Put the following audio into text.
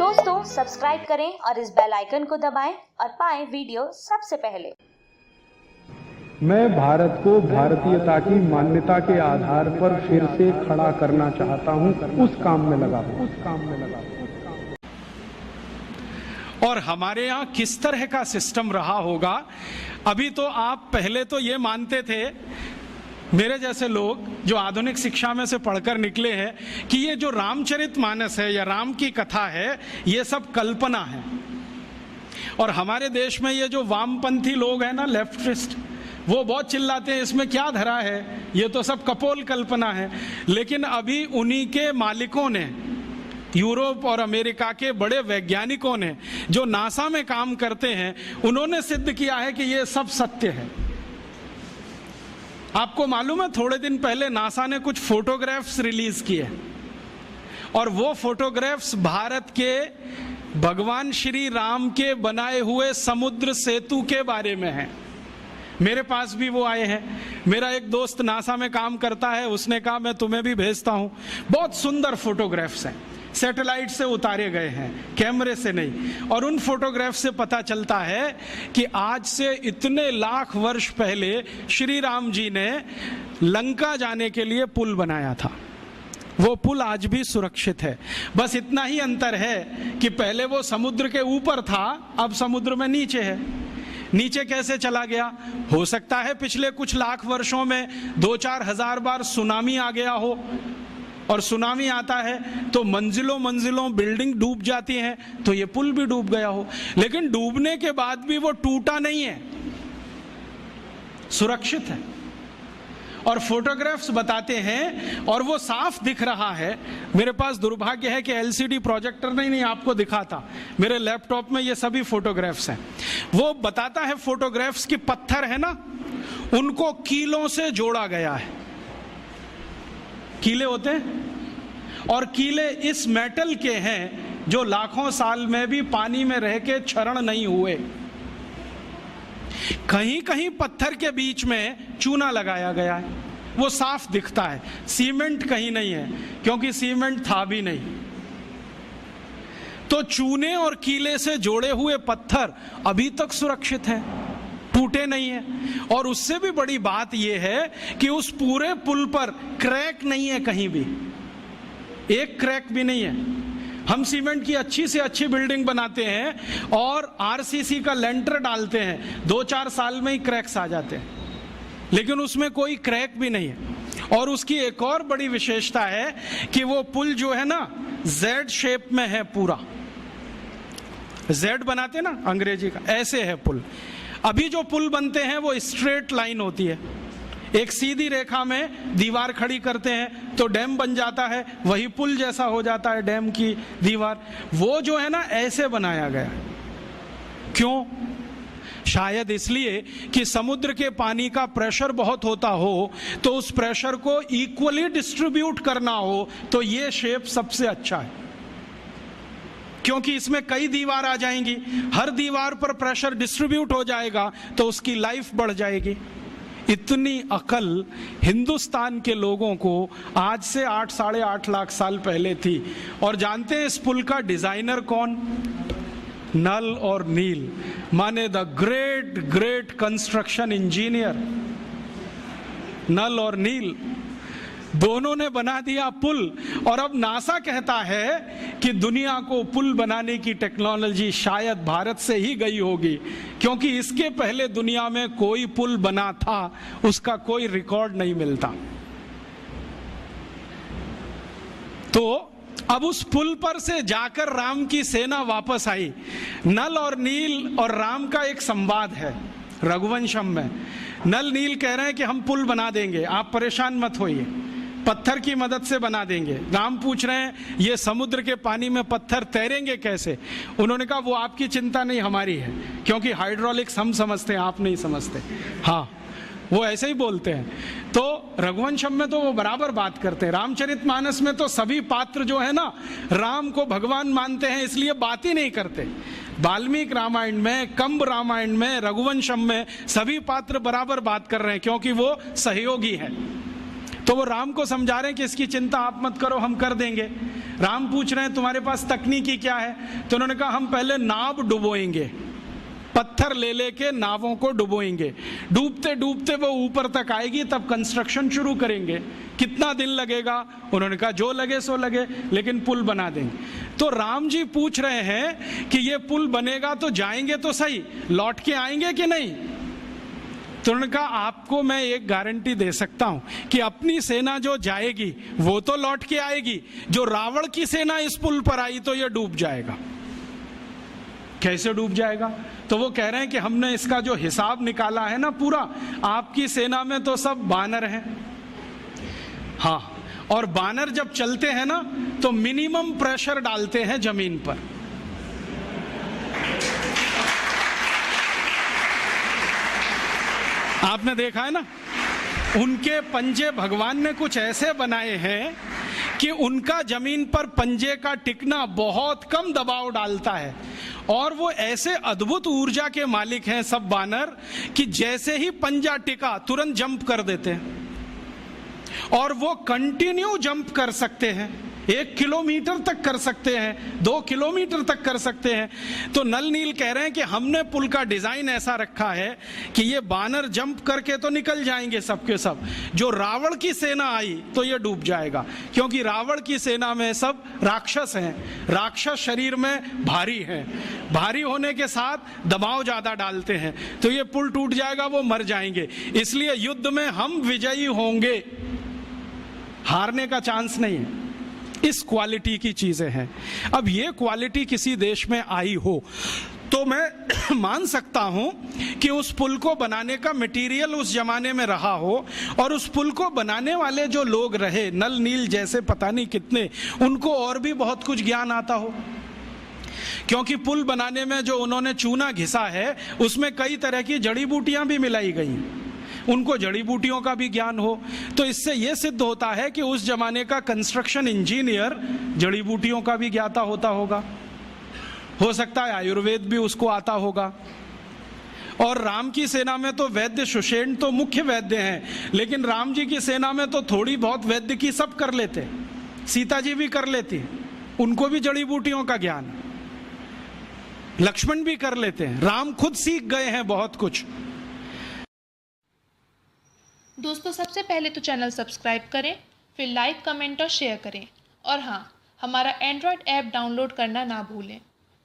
दोस्तों सब्सक्राइब करें और इस बेल आइकन को दबाएं और पाएं वीडियो सबसे पहले। मैं भारत को भारतीयता की मान्यता के आधार पर फिर से खड़ा करना चाहता हूं, उस काम में लगा हूं। और हमारे यहाँ किस तरह का सिस्टम रहा होगा। अभी तो आप पहले तो ये मानते थे, मेरे जैसे लोग जो आधुनिक शिक्षा में से पढ़कर निकले हैं, कि ये जो रामचरितमानस है या राम की कथा है ये सब कल्पना है। और हमारे देश में ये जो वामपंथी लोग हैं ना, लेफ्टिस्ट, वो बहुत चिल्लाते हैं इसमें क्या धरा है, ये तो सब कपोल कल्पना है। लेकिन अभी उन्हीं के मालिकों ने, यूरोप और अमेरिका के बड़े वैज्ञानिकों ने जो नासा में काम करते हैं, उन्होंने सिद्ध किया है कि ये सब सत्य है। आपको मालूम है, थोड़े दिन पहले नासा ने कुछ फोटोग्राफ्स रिलीज किए और वो फोटोग्राफ्स भारत के भगवान श्री राम के बनाए हुए समुद्र सेतु के बारे में हैं। मेरे पास भी वो आए हैं। मेरा एक दोस्त नासा में काम करता है, उसने कहा मैं तुम्हें भी भेजता हूं। बहुत सुंदर फोटोग्राफ्स हैं, सैटेलाइट से उतारे गए हैं, कैमरे से नहीं। और उन फोटोग्राफ से पता चलता है कि आज से इतने लाख वर्ष पहले श्री राम जी ने लंका जाने के लिए पुल बनाया था। वो पुल आज भी सुरक्षित है। बस इतना ही अंतर है कि पहले वो समुद्र के ऊपर था, अब समुद्र में नीचे है। नीचे कैसे चला गया? हो सकता है पिछले कुछ लाख वर्षों में 2-4 हजार बार सुनामी आ गया हो, और सुनामी आता है तो मंजिलों मंजिलों बिल्डिंग डूब जाती हैं, तो ये पुल भी डूब गया हो। लेकिन डूबने के बाद भी वो टूटा नहीं है, सुरक्षित है। और फोटोग्राफ्स बताते हैं और वो साफ दिख रहा है। मेरे पास दुर्भाग्य है कि एलसीडी प्रोजेक्टर नहीं आपको दिखाता, मेरे लैपटॉप में ये सभी फोटोग्राफ्स हैं। वो बताता है फोटोग्राफ्स की पत्थर है ना, उनको कीलों से जोड़ा गया है। कीले होते हैं, और कीले इस मेटल के हैं जो लाखों साल में भी पानी में रह के क्षरण नहीं हुए। कहीं कहीं पत्थर के बीच में चूना लगाया गया है, वो साफ दिखता है। सीमेंट कहीं नहीं है, क्योंकि सीमेंट था भी नहीं। तो चूने और कीले से जोड़े हुए पत्थर अभी तक सुरक्षित हैं, टूटे नहीं है। और उससे भी बड़ी बात यह है कि उस पूरे पुल पर क्रैक नहीं है, कहीं भी एक क्रैक भी नहीं है। हम सीमेंट की अच्छी से अच्छी बिल्डिंग बनाते हैं और आरसीसी का लेंटर डालते हैं, 2-4 साल में ही क्रैक्स आ जाते हैं, लेकिन उसमें कोई क्रैक भी नहीं है। और उसकी एक और बड़ी विशेषता है कि वो पुल जो है ना, जेड शेप में है पूरा। जेड बनाते ना अंग्रेजी का, ऐसे है पुल। अभी जो पुल बनते हैं वो स्ट्रेट लाइन होती है, एक सीधी रेखा में दीवार खड़ी करते हैं तो डैम बन जाता है, वही पुल जैसा हो जाता है डैम की दीवार। वो जो है ना, ऐसे बनाया गया। क्यों? शायद इसलिए कि समुद्र के पानी का प्रेशर बहुत होता हो, तो उस प्रेशर को इक्वली डिस्ट्रीब्यूट करना हो तो ये शेप सबसे अच्छा है, क्योंकि इसमें कई दीवार आ जाएंगी, हर दीवार पर प्रेशर डिस्ट्रीब्यूट हो जाएगा तो उसकी लाइफ बढ़ जाएगी। इतनी अकल हिंदुस्तान के लोगों को आज से 8-8.5 लाख साल पहले थी। और जानते हैं इस पुल का डिजाइनर कौन? नल और नील, माने the great great construction engineer. Nal और नील दोनों ने बना दिया पुल। और अब नासा कहता है कि दुनिया को पुल बनाने की टेक्नोलॉजी शायद भारत से ही गई होगी, क्योंकि इसके पहले दुनिया में कोई पुल बना था, उसका कोई रिकॉर्ड नहीं मिलता। तो अब उस पुल पर से जाकर राम की सेना वापस आई। नल और नील और राम का एक संवाद है रघुवंशम में। नल नील कह रहे हैं कि हम पुल बना देंगे, आप परेशान मत होइए, पत्थर की मदद से बना देंगे। राम पूछ रहे हैं ये समुद्र के पानी में पत्थर तैरेंगे कैसे? उन्होंने कहा वो आपकी चिंता नहीं, हमारी है, क्योंकि हाइड्रोलिक्स हम समझते हैं, आप नहीं समझते। हाँ, वो ऐसे ही बोलते हैं। तो रघुवंशम में तो वो बराबर बात करते हैं। रामचरितमानस में तो सभी पात्र जो है ना, राम को भगवान मानते हैं, इसलिए बात ही नहीं करते। वाल्मीकि रामायण में, कंब रामायण में, रघुवंशम में सभी पात्र बराबर बात कर रहे हैं, क्योंकि वो सहयोगी हैं। तो वो राम को समझा रहे हैं कि इसकी चिंता आप मत करो, हम कर देंगे। राम पूछ रहे हैं तुम्हारे पास तकनीकी क्या है? तो उन्होंने कहा हम पहले नाव डुबोएंगे, पत्थर ले लेके नावों को डुबोएंगे, डूबते डूबते वो ऊपर तक आएगी, तब कंस्ट्रक्शन शुरू करेंगे। कितना दिन लगेगा? उन्होंने कहा जो लगे सो लगे, लेकिन पुल बना देंगे। तो राम जी पूछ रहे हैं कि ये पुल बनेगा तो जाएंगे तो सही, लौट के आएंगे कि नहीं? तो उन्होंने कहा आपको मैं एक गारंटी दे सकता हूं कि अपनी सेना जो जाएगी वो तो लौट के आएगी, जो रावण की सेना इस पुल पर आई तो ये डूब जाएगा। कैसे डूब जाएगा? तो वो कह रहे हैं कि हमने इसका जो हिसाब निकाला है ना पूरा, आपकी सेना में तो सब बानर हैं। हाँ, और बानर जब चलते हैं ना तो मिनिमम प्रेशर डालते हैं जमीन पर। आपने देखा है ना, उनके पंजे भगवान ने कुछ ऐसे बनाए हैं कि उनका जमीन पर पंजे का टिकना बहुत कम दबाव डालता है, और वो ऐसे अद्भुत ऊर्जा के मालिक हैं सब बानर कि जैसे ही पंजा टिका तुरंत जंप कर देते हैं, और वो कंटिन्यू जंप कर सकते हैं, 1 किलोमीटर तक कर सकते हैं, 2 किलोमीटर तक कर सकते हैं। तो नल नील कह रहे हैं कि हमने पुल का डिजाइन ऐसा रखा है कि ये बानर जंप करके तो निकल जाएंगे सबके सब, जो रावण की सेना आई तो ये डूब जाएगा, क्योंकि रावण की सेना में सब राक्षस हैं, राक्षस शरीर में भारी हैं, भारी होने के साथ दबाव ज्यादा डालते हैं, तो ये पुल टूट जाएगा, वो मर जाएंगे। इसलिए युद्ध में हम विजयी होंगे, हारने का चांस नहीं है। इस क्वालिटी की चीजें हैं। अब ये क्वालिटी किसी देश में आई हो तो मैं मान सकता हूं कि उस पुल को बनाने का मटेरियल उस जमाने में रहा हो, और उस पुल को बनाने वाले जो लोग रहे, नल नील जैसे पता नहीं कितने, उनको और भी बहुत कुछ ज्ञान आता हो, क्योंकि पुल बनाने में जो उन्होंने चूना घिसा है उसमें कई तरह की जड़ी बूटियां भी मिलाई गई, उनको जड़ी बूटियों का भी ज्ञान हो। तो इससे यह सिद्ध होता है कि उस जमाने का कंस्ट्रक्शन इंजीनियर जड़ी बूटियों का भी ज्ञाता होता होगा, हो सकता है आयुर्वेद भी उसको आता होगा। और राम की सेना में तो वैद्य सुषेण तो मुख्य वैद्य हैं, लेकिन राम जी की सेना में तो थोड़ी बहुत वैद्य की सब कर लेते, सीता जी भी कर लेती, उनको भी जड़ी बूटियों का ज्ञान, लक्ष्मण भी कर लेते हैं, राम खुद सीख गए हैं बहुत कुछ। दोस्तों, सबसे पहले तो चैनल सब्सक्राइब करें, फिर लाइक, कमेंट और शेयर करें, और हाँ, हमारा एंड्रॉयड ऐप डाउनलोड करना ना भूलें।